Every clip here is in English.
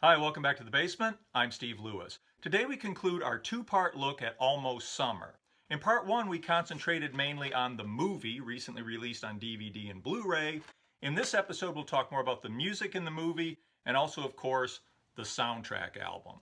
Hi, welcome back to the basement. I'm Steve Lewis. Today we conclude our two-part look at Almost Summer. In part one, we concentrated mainly on the movie, recently released on DVD and Blu-ray. In this episode, we'll talk more about the music in the movie and also, of course, the soundtrack album.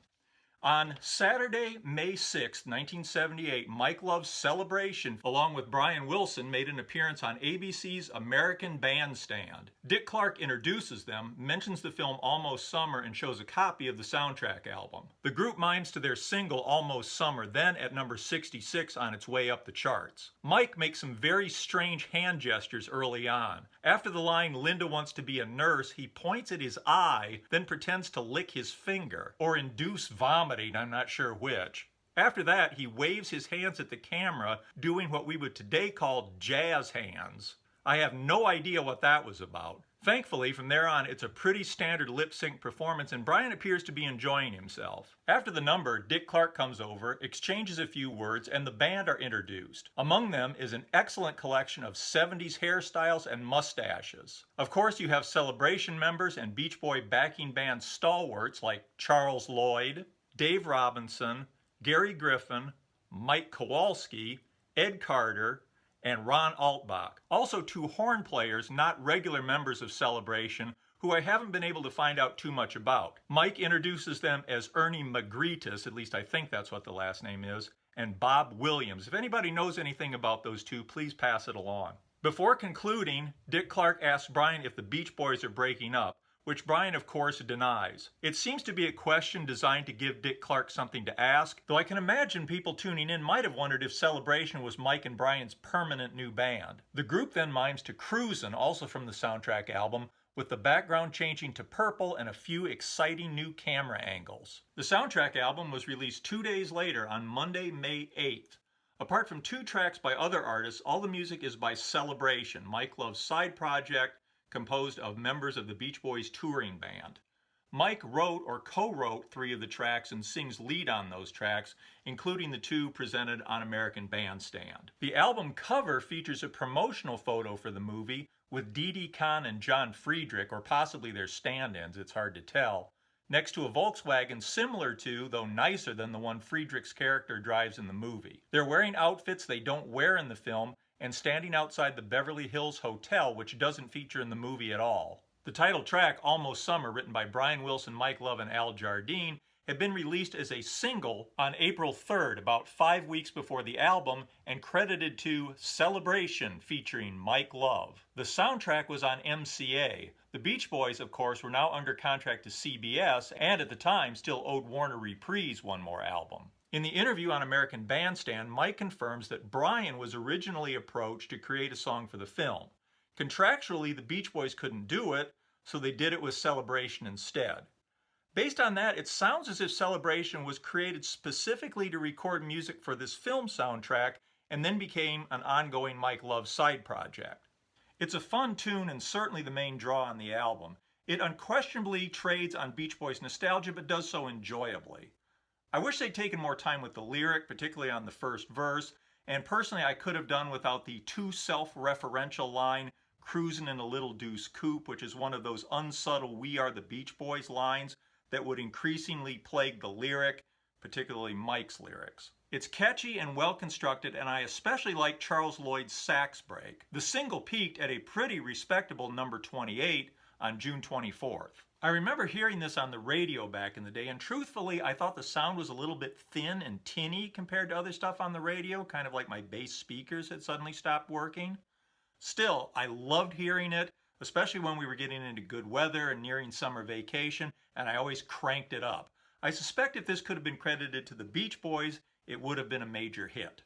On Saturday, May 6, 1978, Mike Love's Celebration, along with Brian Wilson, made an appearance on ABC's American Bandstand. Dick Clark introduces them, mentions the film Almost Summer, and shows a copy of the soundtrack album. The group mimes to their single Almost Summer, then at number 66 on its way up the charts. Mike makes some very strange hand gestures early on. After the line, "Linda wants to be a nurse," he points at his eye, then pretends to lick his finger, or induce vomiting, I'm not sure which. After that, he waves his hands at the camera, doing what we would today call jazz hands. I have no idea what that was about. Thankfully, from there on, it's a pretty standard lip sync performance, and Brian appears to be enjoying himself. After the number, Dick Clark comes over, exchanges a few words, and the band are introduced. Among them is an excellent collection of 70s hairstyles and mustaches. Of course, you have Celebration members and Beach Boy backing band stalwarts like Charles Lloyd, Dave Robinson, Gary Griffin, Mike Kowalski, Ed Carter, and Ron Altbach. Also two horn players, not regular members of Celebration, who I haven't been able to find out too much about. Mike introduces them as Ernie Magritas, at least I think that's what the last name is, and Bob Williams. If anybody knows anything about those two, please pass it along. Before concluding, Dick Clark asks Brian if the Beach Boys are breaking up, which Brian, of course, denies. It seems to be a question designed to give Dick Clark something to ask, though I can imagine people tuning in might have wondered if Celebration was Mike and Brian's permanent new band. The group then mimes to Cruisin', also from the soundtrack album, with the background changing to purple and a few exciting new camera angles. The soundtrack album was released 2 days later on Monday, May 8th. Apart from 2 tracks by other artists, all the music is by Celebration, Mike Love's side project, composed of members of the Beach Boys touring band. Mike wrote or co-wrote 3 of the tracks and sings lead on those tracks, including the 2 presented on American Bandstand. The album cover features a promotional photo for the movie with Dee Dee Kahn and John Friedrich, or possibly their stand-ins, it's hard to tell, next to a Volkswagen similar to, though nicer than, the one Friedrich's character drives in the movie. They're wearing outfits they don't wear in the film, and standing outside the Beverly Hills Hotel, which doesn't feature in the movie at all. The title track, Almost Summer, written by Brian Wilson, Mike Love, and Al Jardine, had been released as a single on April 3rd, about 5 weeks before the album, and credited to Celebration featuring Mike Love. The soundtrack was on MCA. The Beach Boys, of course, were now under contract to CBS, and at the time still owed Warner Reprise one more album. In the interview on American Bandstand, Mike confirms that Brian was originally approached to create a song for the film. Contractually, the Beach Boys couldn't do it, so they did it with Celebration instead. Based on that, it sounds as if Celebration was created specifically to record music for this film soundtrack and then became an ongoing Mike Love side project. It's a fun tune and certainly the main draw on the album. It unquestionably trades on Beach Boys nostalgia, but does so enjoyably. I wish they'd taken more time with the lyric, particularly on the first verse, and personally I could have done without the too self-referential line, "Cruisin' in a little deuce coupe," which is one of those unsubtle "We Are the Beach Boys" lines that would increasingly plague the lyric, particularly Mike's lyrics. It's catchy and well constructed, and I especially like Charles Lloyd's sax break. The single peaked at a pretty respectable number 28 on June 24th. I remember hearing this on the radio back in the day, and truthfully, I thought the sound was a little bit thin and tinny compared to other stuff on the radio, kind of like my bass speakers had suddenly stopped working. Still, I loved hearing it, especially when we were getting into good weather and nearing summer vacation, and I always cranked it up. I suspect if this could have been credited to the Beach Boys, it would have been a major hit.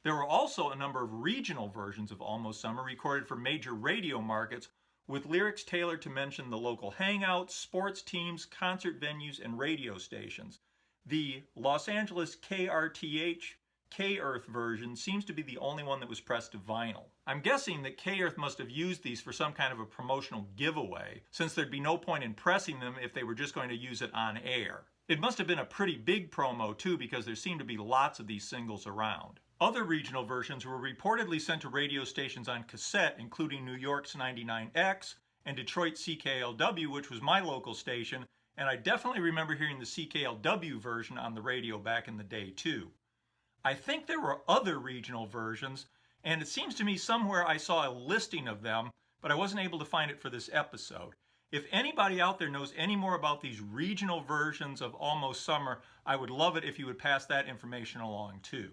There were also a number of regional versions of Almost Summer recorded for major radio markets, with lyrics tailored to mention the local hangouts, sports teams, concert venues, and radio stations. The Los Angeles KRTH K-Earth version seems to be the only one that was pressed to vinyl. I'm guessing that K-Earth must have used these for some kind of a promotional giveaway, since there'd be no point in pressing them if they were just going to use it on air. It must have been a pretty big promo too, because there seem to be lots of these singles around. Other regional versions were reportedly sent to radio stations on cassette, including New York's 99X and Detroit CKLW, which was my local station, and I definitely remember hearing the CKLW version on the radio back in the day too. I think there were other regional versions, and it seems to me somewhere I saw a listing of them, but I wasn't able to find it for this episode. If anybody out there knows any more about these regional versions of Almost Summer, I would love it if you would pass that information along too.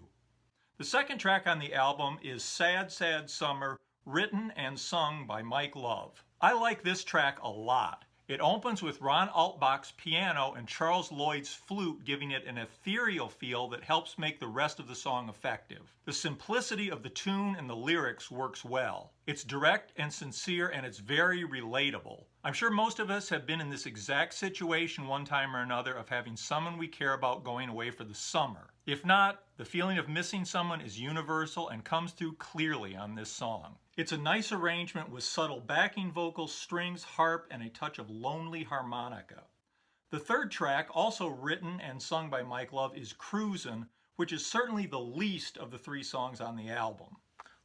The second track on the album is Sad Sad Summer, written and sung by Mike Love. I like this track a lot. It opens with Ron Altbach's piano and Charles Lloyd's flute, giving it an ethereal feel that helps make the rest of the song effective. The simplicity of the tune and the lyrics works well. It's direct and sincere, and it's very relatable. I'm sure most of us have been in this exact situation one time or another of having someone we care about going away for the summer. If not, the feeling of missing someone is universal and comes through clearly on this song. It's a nice arrangement with subtle backing vocals, strings, harp, and a touch of lonely harmonica. The third track, also written and sung by Mike Love, is Cruisin', which is certainly the least of the three songs on the album.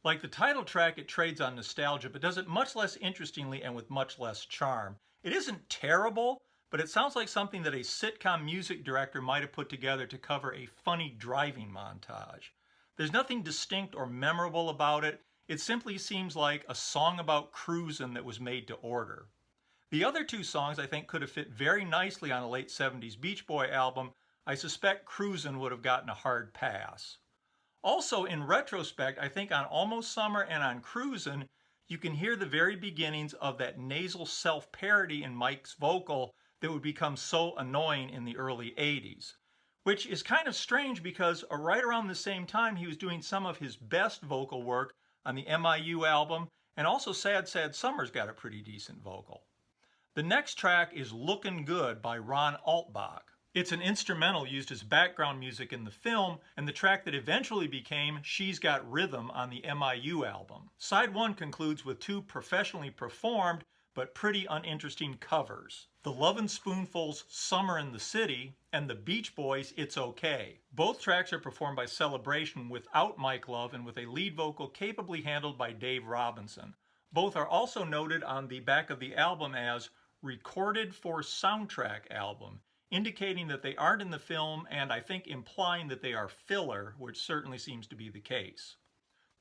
Like the title track, it trades on nostalgia, but does it much less interestingly and with much less charm. It isn't terrible, but it sounds like something that a sitcom music director might have put together to cover a funny driving montage. There's nothing distinct or memorable about it. It simply seems like a song about cruising that was made to order. The other two songs I think could have fit very nicely on a late 70s Beach Boy album. I suspect Cruisin' would have gotten a hard pass. Also, in retrospect, I think on Almost Summer and on Cruisin', you can hear the very beginnings of that nasal self-parody in Mike's vocal that would become so annoying in the early 80s. Which is kind of strange because right around the same time he was doing some of his best vocal work on the MIU album, and also Sad Sad Summer's got a pretty decent vocal. The next track is Lookin' Good by Ron Altbach. It's an instrumental used as background music in the film, and the track that eventually became She's Got Rhythm on the MIU album. Side 1 concludes with two professionally performed but pretty uninteresting covers. The Lovin' Spoonful's Summer in the City and the Beach Boys' It's Okay. Both tracks are performed by Celebration without Mike Love and with a lead vocal capably handled by Dave Robinson. Both are also noted on the back of the album as Recorded for Soundtrack Album, indicating that they aren't in the film and I think implying that they are filler, which certainly seems to be the case.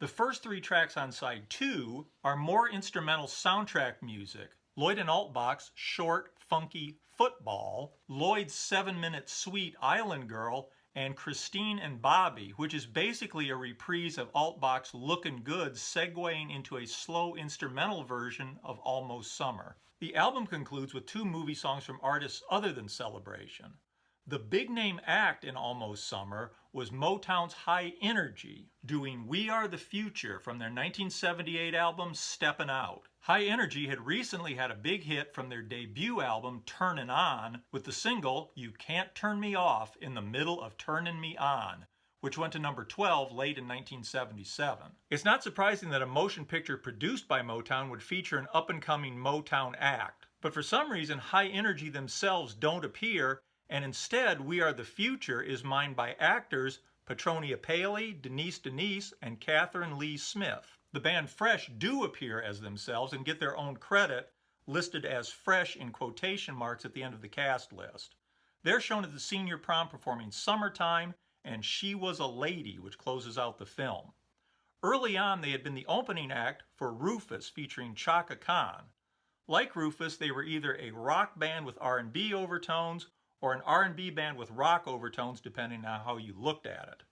The first three tracks on side 2 are more instrumental soundtrack music. Lloyd and Altbach's Short, Funky Football, Lloyd's 7-minute suite Island Girl, and Christine and Bobby, which is basically a reprise of Altbach's Lookin' Good segueing into a slow instrumental version of Almost Summer. The album concludes with two movie songs from artists other than Celebration. The big name act in Almost Summer was Motown's High Energy, doing We Are the Future from their 1978 album Steppin' Out. High Energy had recently had a big hit from their debut album Turnin' On with the single You Can't Turn Me Off in the middle of Turnin' Me On, which went to number 12 late in 1977. It's not surprising that a motion picture produced by Motown would feature an up-and-coming Motown act, but for some reason High Energy themselves don't appear, and instead We Are the Future is mined by actors Petronia Paley, Denise, and Catherine Lee Smith. The band Fresh do appear as themselves and get their own credit, listed as Fresh in quotation marks at the end of the cast list. They're shown at the senior prom performing Summertime and She Was a Lady, which closes out the film. Early on, they had been the opening act for Rufus featuring Chaka Khan. Like Rufus, they were either a rock band with R&B overtones or an R&B band with rock overtones, depending on how you looked at it.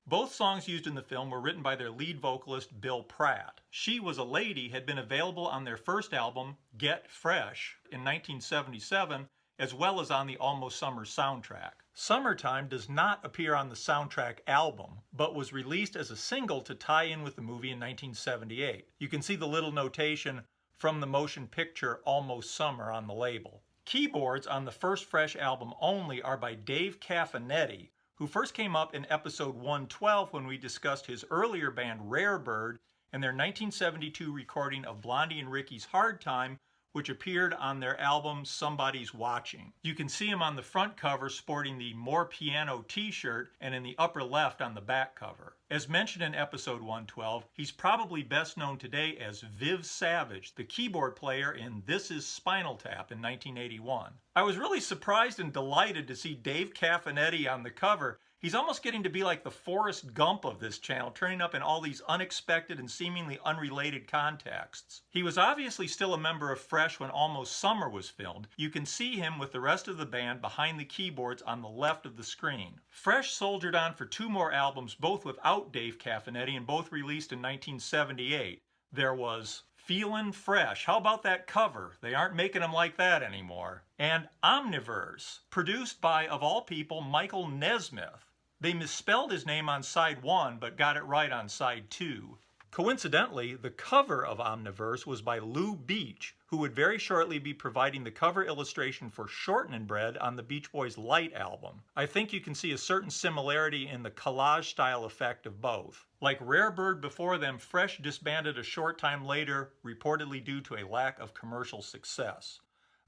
Both songs used in the film were written by their lead vocalist, Bill Pratt. She Was a Lady had been available on their first album, Get Fresh, in 1977, as well as on the Almost Summer soundtrack. Summertime does not appear on the soundtrack album, but was released as a single to tie in with the movie in 1978. You can see the little notation, from the motion picture Almost Summer on the label. Keyboards on the first Fresh album only are by Dave Caffenetti, who first came up in episode 112 when we discussed his earlier band Rare Bird and their 1972 recording of Blondie and Ricky's Hard Time, which appeared on their album Somebody's Watching. You can see him on the front cover sporting the More Piano t-shirt and in the upper left on the back cover. As mentioned in episode 112, he's probably best known today as Viv Savage, the keyboard player in This Is Spinal Tap in 1981. I was really surprised and delighted to see Dave Caffenetti on the cover. He's almost getting to be like the Forrest Gump of this channel, turning up in all these unexpected and seemingly unrelated contexts. He was obviously still a member of Fresh when Almost Summer was filmed. You can see him with the rest of the band behind the keyboards on the left of the screen. Fresh soldiered on for 2 more albums, both without Dave Caffenetti, and both released in 1978. There was Feelin' Fresh. How about that cover? They aren't making them like that anymore. And Omniverse, produced by, of all people, Michael Nesmith. They misspelled his name on side 1, but got it right on side 2. Coincidentally, the cover of Omniverse was by Lou Beach, who would very shortly be providing the cover illustration for Shortening Bread on the Beach Boys' Light album. I think you can see a certain similarity in the collage-style effect of both. Like Rare Bird before them, Fresh disbanded a short time later, reportedly due to a lack of commercial success.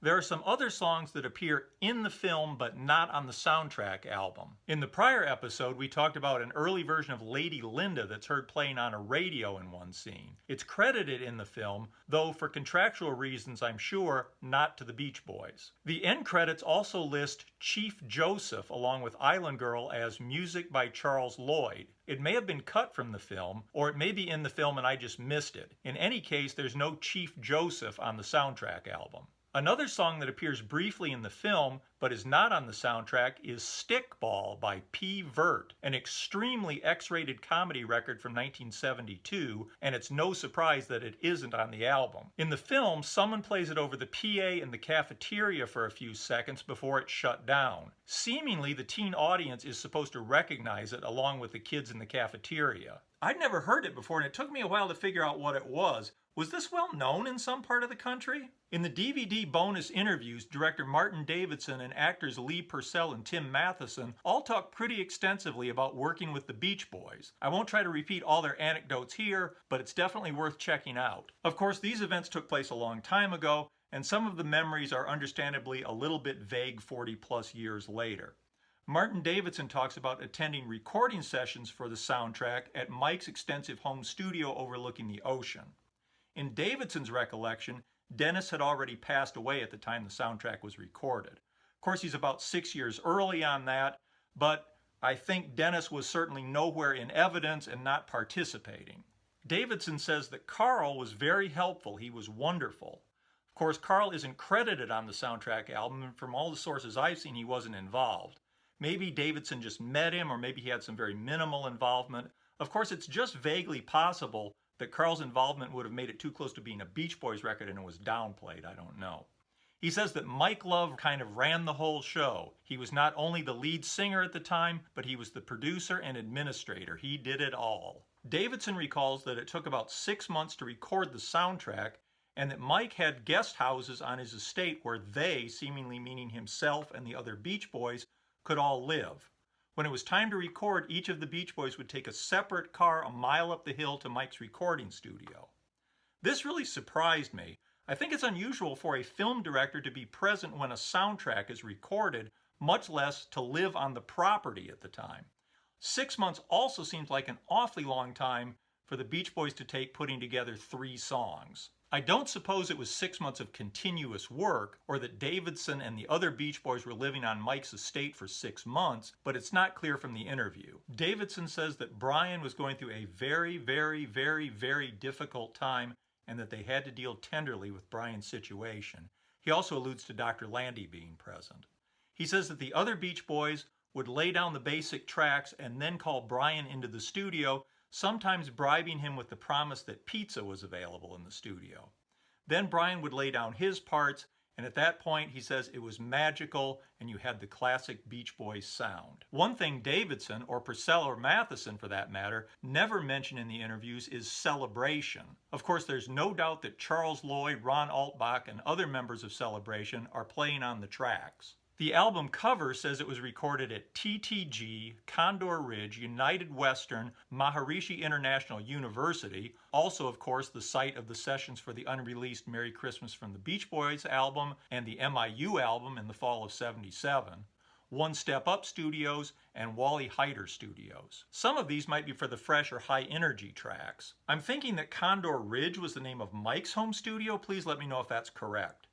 There are some other songs that appear in the film but not on the soundtrack album. In the prior episode, we talked about an early version of Lady Linda that's heard playing on a radio in one scene. It's credited in the film, though for contractual reasons, I'm sure, not to the Beach Boys. The end credits also list Chief Joseph along with Island Girl as music by Charles Lloyd. It may have been cut from the film, or it may be in the film and I just missed it. In any case, there's no Chief Joseph on the soundtrack album. Another song that appears briefly in the film, but is not on the soundtrack, is Stickball by P. Vert, an extremely X-rated comedy record from 1972, and it's no surprise that it isn't on the album. In the film, someone plays it over the PA in the cafeteria for a few seconds before it's shut down. Seemingly, the teen audience is supposed to recognize it along with the kids in the cafeteria. I'd never heard it before, and it took me a while to figure out what it was. Was this well known in some part of the country? In the DVD bonus interviews, director Martin Davidson and actors Lee Purcell and Tim Matheson all talk pretty extensively about working with the Beach Boys. I won't try to repeat all their anecdotes here, but it's definitely worth checking out. Of course, these events took place a long time ago, and some of the memories are understandably a little bit vague 40+ years later. Martin Davidson talks about attending recording sessions for the soundtrack at Mike's extensive home studio overlooking the ocean. In Davidson's recollection, Dennis had already passed away at the time the soundtrack was recorded. Of course, he's about 6 years early on that, but I think Dennis was certainly nowhere in evidence and not participating. Davidson says that Carl was very helpful. He was wonderful. Of course, Carl isn't credited on the soundtrack album, and from all the sources I've seen, he wasn't involved. Maybe Davidson just met him, or maybe he had some very minimal involvement. Of course, it's just vaguely possible that Carl's involvement would have made it too close to being a Beach Boys record and it was downplayed. I don't know. He says that Mike Love kind of ran the whole show. He was not only the lead singer at the time, but he was the producer and administrator. He did it all. Davidson recalls that it took about 6 months to record the soundtrack, and that Mike had guest houses on his estate where they, seemingly meaning himself and the other Beach Boys, could all live. When it was time to record, each of the Beach Boys would take a separate car a mile up the hill to Mike's recording studio. This really surprised me. I think it's unusual for a film director to be present when a soundtrack is recorded, much less to live on the property at the time. 6 months also seems like an awfully long time for the Beach Boys to take putting together 3 songs. I don't suppose it was 6 months of continuous work, or that Davidson and the other Beach Boys were living on Mike's estate for 6 months, but it's not clear from the interview. Davidson says that Brian was going through a very, very, very, very difficult time, and that they had to deal tenderly with Brian's situation. He also alludes to Dr. Landy being present. He says that the other Beach Boys would lay down the basic tracks and then call Brian into the studio, sometimes bribing him with the promise that pizza was available in the studio. Then Brian would lay down his parts, and at that point he says it was magical and you had the classic Beach Boys sound. One thing Davidson, or Purcell or Matheson for that matter, never mention in the interviews is Celebration. Of course, there's no doubt that Charles Lloyd, Ron Altbach, and other members of Celebration are playing on the tracks. The album cover says it was recorded at TTG, Condor Ridge, United Western, Maharishi International University, also of course the site of the sessions for the unreleased Merry Christmas from the Beach Boys album and the MIU album in the fall of '77. One Step Up Studios, and Wally Heider Studios. Some of these might be for the fresh or high energy tracks. I'm thinking that Condor Ridge was the name of Mike's home studio. Please let me know if that's correct.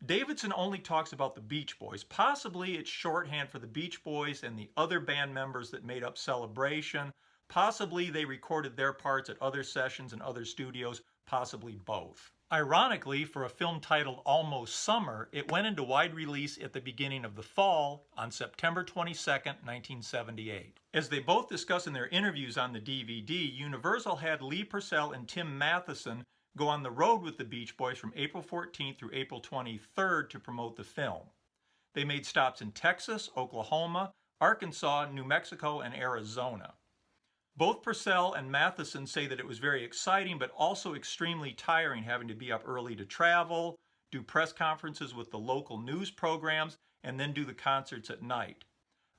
Davidson only talks about the Beach Boys. Possibly it's shorthand for the Beach Boys and the other band members that made up Celebration. Possibly they recorded their parts at other sessions and other studios, possibly both. Ironically, for a film titled Almost Summer, it went into wide release at the beginning of the fall on September 22, 1978. As they both discuss in their interviews on the DVD, Universal had Lee Purcell and Tim Matheson go on the road with the Beach Boys from April 14th through April 23rd to promote the film. They made stops in Texas, Oklahoma, Arkansas, New Mexico, and Arizona. Both Purcell and Matheson say that it was very exciting but also extremely tiring having to be up early to travel, do press conferences with the local news programs, and then do the concerts at night.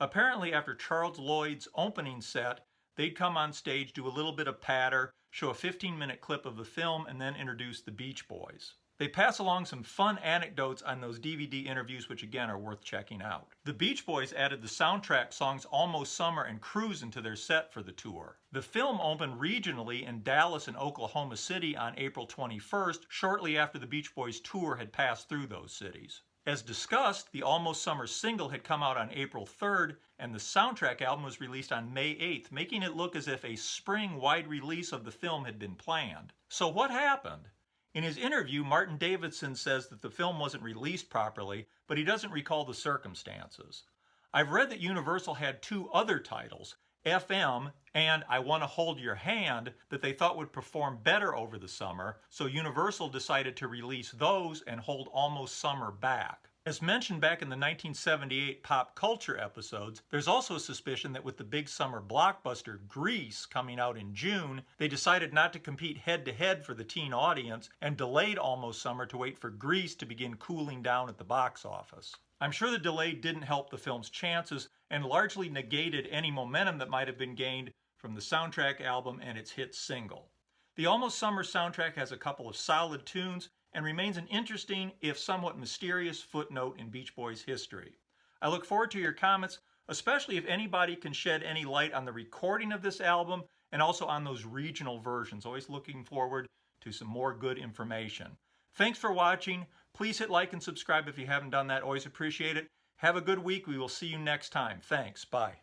Apparently after Charles Lloyd's opening set, they'd come on stage, do a little bit of patter, show a 15-minute clip of the film, and then introduce the Beach Boys. They pass along some fun anecdotes on those DVD interviews, which again are worth checking out. The Beach Boys added the soundtrack songs Almost Summer and Cruisin' to their set for the tour. The film opened regionally in Dallas and Oklahoma City on April 21st, shortly after the Beach Boys tour had passed through those cities. As discussed, the Almost Summer single had come out on April 3rd, and the soundtrack album was released on May 8th, making it look as if a spring wide release of the film had been planned. So what happened? In his interview, Martin Davidson says that the film wasn't released properly, but he doesn't recall the circumstances. I've read that Universal had two other titles, FM and I Want to Hold Your Hand, that they thought would perform better over the summer, so Universal decided to release those and hold Almost Summer back. As mentioned back in the 1978 pop culture episodes, there's also a suspicion that with the big summer blockbuster Grease coming out in June, they decided not to compete head-to-head for the teen audience and delayed Almost Summer to wait for Grease to begin cooling down at the box office. I'm sure the delay didn't help the film's chances and largely negated any momentum that might have been gained from the soundtrack album and its hit single. The Almost Summer soundtrack has a couple of solid tunes and remains an interesting, if somewhat mysterious, footnote in Beach Boys history. I look forward to your comments, especially if anybody can shed any light on the recording of this album and also on those regional versions. Always looking forward to some more good information. Thanks for watching. Please hit like and subscribe if you haven't done that. Always appreciate it. Have a good week. We will see you next time. Thanks. Bye.